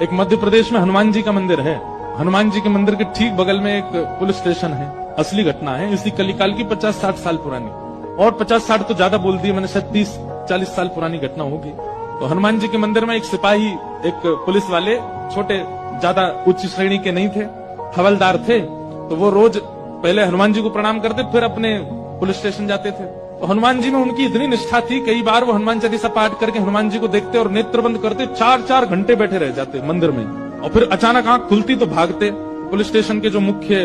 एक मध्य प्रदेश में हनुमान जी का मंदिर है। हनुमान जी के मंदिर के ठीक बगल में एक पुलिस स्टेशन है। असली घटना है, इसी कलिकाल की 50-60 साल पुरानी, और 50-60 तो ज्यादा बोल दिए मैंने, शायद 30-40 साल पुरानी घटना होगी। तो हनुमान जी के मंदिर में एक सिपाही, एक पुलिस वाले, छोटे, ज्यादा उच्च श्रेणी के नहीं थे, हवलदार थे। तो वो रोज पहले हनुमान जी को प्रणाम करते, फिर अपने पुलिस स्टेशन जाते थे। तो हनुमान जी में उनकी इतनी निष्ठा थी, कई बार वो हनुमान चालीसा पाठ करके हनुमान जी को देखते और नेत्र बंद करते, 4-4 घंटे बैठे रह जाते मंदिर में, और फिर अचानक आंख खुलती तो भागते। पुलिस स्टेशन के जो मुख्य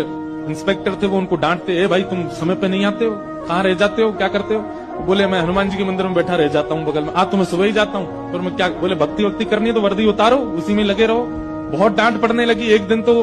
इंस्पेक्टर थे वो उनको डांटते, ए भाई तुम समय पे नहीं आते हो, कहाँ रह जाते हो, क्या करते हो? बोले मैं हनुमान जी के मंदिर में बैठा रह जाता हूँ बगल में। तो मैं सुबह ही जाता हूँ, फिर मैं क्या, बोले भक्ति वक्ति करनी है तो वर्दी उतारो, उसी में लगे रहो। बहुत डांट पड़ने लगी। एक दिन तो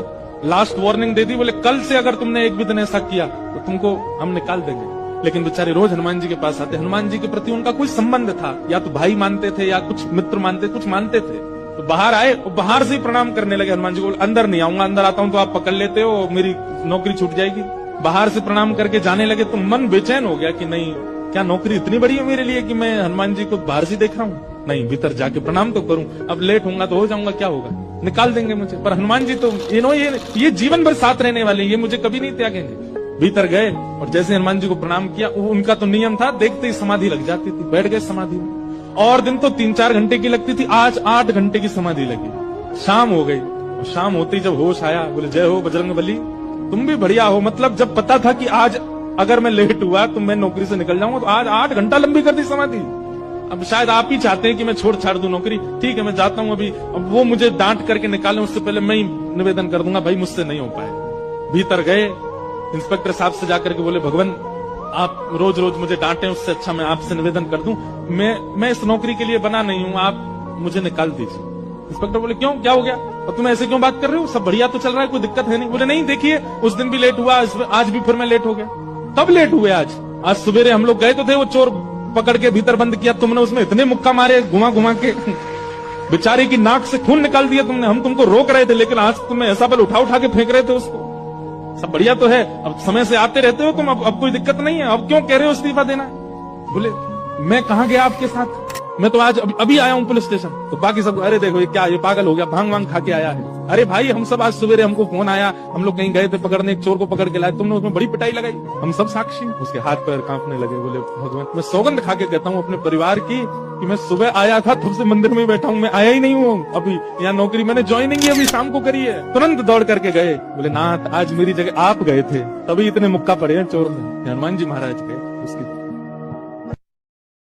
लास्ट वार्निंग दे दी, बोले कल से अगर तुमने एक भी दिन ऐसा किया तो तुमको हम निकाल देंगे। लेकिन बेचारे रोज हनुमान जी के पास आते। हनुमान जी के प्रति उनका कोई संबंध था, या तो भाई मानते थे या कुछ मित्र मानते, कुछ मानते थे। तो बाहर आए, बाहर से ही प्रणाम करने लगे हनुमान जी को। अंदर नहीं आऊंगा, अंदर आता हूं तो आप पकड़ लेते हो, मेरी नौकरी छूट जाएगी। बाहर से प्रणाम करके जाने लगे तो मन बेचैन हो गया कि नहीं, क्या नौकरी इतनी बड़ी है मेरे लिए कि मैं हनुमान जी को बाहर से देख रहा हूँ? नहीं, भीतर जाके प्रणाम तो करूं। अब लेट होऊंगा तो हो जाऊंगा, क्या होगा, निकाल देंगे मुझे। पर हनुमान जी तो ये जीवन भर साथ रहने वाले, ये मुझे कभी नहीं त्यागेंगे। भीतर गए और जैसे हनुमान जी को प्रणाम किया, उनका तो नियम था, देखते ही समाधि लग जाती थी, बैठ गए समाधि में। और दिन तो 3-4 घंटे की लगती थी, आज 8 घंटे की समाधि लगी। शाम हो गई, और शाम होते ही जब होश आया, बोले जय हो बजरंगबली, तुम भी बढ़िया हो। मतलब जब पता था कि आज अगर मैं लेट हुआ तो मैं नौकरी से निकल जाऊंगा, तो आज 8 घंटा लंबी कर दी समाधि। अब शायद आप ही चाहते हैं कि मैं छोड़ छाड़ दूं नौकरी, ठीक है मैं जाता हूं अभी। अब वो मुझे डांट करके निकालें उससे पहले मैं ही निवेदन कर दूंगा, भाई मुझसे नहीं हो पाए। भीतर गए, इंस्पेक्टर साहब से जाकर के बोले, भगवान आप रोज रोज मुझे डांटे, उससे अच्छा मैं आपसे निवेदन कर दूं, मैं इस नौकरी के लिए बना नहीं हूं, आप मुझे निकाल दीजिए। इंस्पेक्टर बोले क्यों, क्या हो गया, और तुम ऐसे क्यों बात कर रहे हो, सब बढ़िया तो चल रहा है, कोई दिक्कत है नहीं। बोले नहीं देखिए, उस दिन भी लेट हुआ, आज भी फिर मैं लेट हो गया। कब लेट हुए? आज सवेरे हम लोग गए तो थे, वो चोर पकड़ के भीतर बंद किया, तुमने उसमें इतने मुक्का मारे घुमा घुमा के, बेचारे की नाक से खून निकाल दिया तुमने। हम तुमको रोक रहे थे, लेकिन आज तुम्हें ऐसा बल उठा उठा के फेंक रहे थे उसको। सब बढ़िया तो है, अब समय से आते रहते हो तुम, अब कोई दिक्कत नहीं है, अब क्यों कह रहे हो इस्तीफा देना? बोले मैं कहाँ गया आपके साथ, मैं तो आज अभी आया हूँ पुलिस स्टेशन। तो बाकी सब अरे देखो ये क्या, ये पागल हो गया, भांग वांग खा के आया है। अरे भाई हम सब आज सवेरे हमको फोन आया, हम लोग कहीं गए थे पकड़ने, एक चोर को पकड़ के लाए, तुमने उसमें बड़ी पिटाई लगाई, हम सब साक्षी। उसके हाथ पैर कांपने लगे। बोले भगवान मैं सौगंध खा के कहता हूँ अपने परिवार की कि मैं सुबह आया था तब से मंदिर में बैठा हूँ, मैं आया ही नहीं हूँ अभी, यहाँ नौकरी मैंने ज्वाइनिंग ही अभी शाम को करी है। तुरंत दौड़ करके गए, बोले नाथ आज मेरी जगह आप गए थे, तभी इतने मुक्का पड़े हैं चोर में। हनुमान जी महाराज गए, उसकी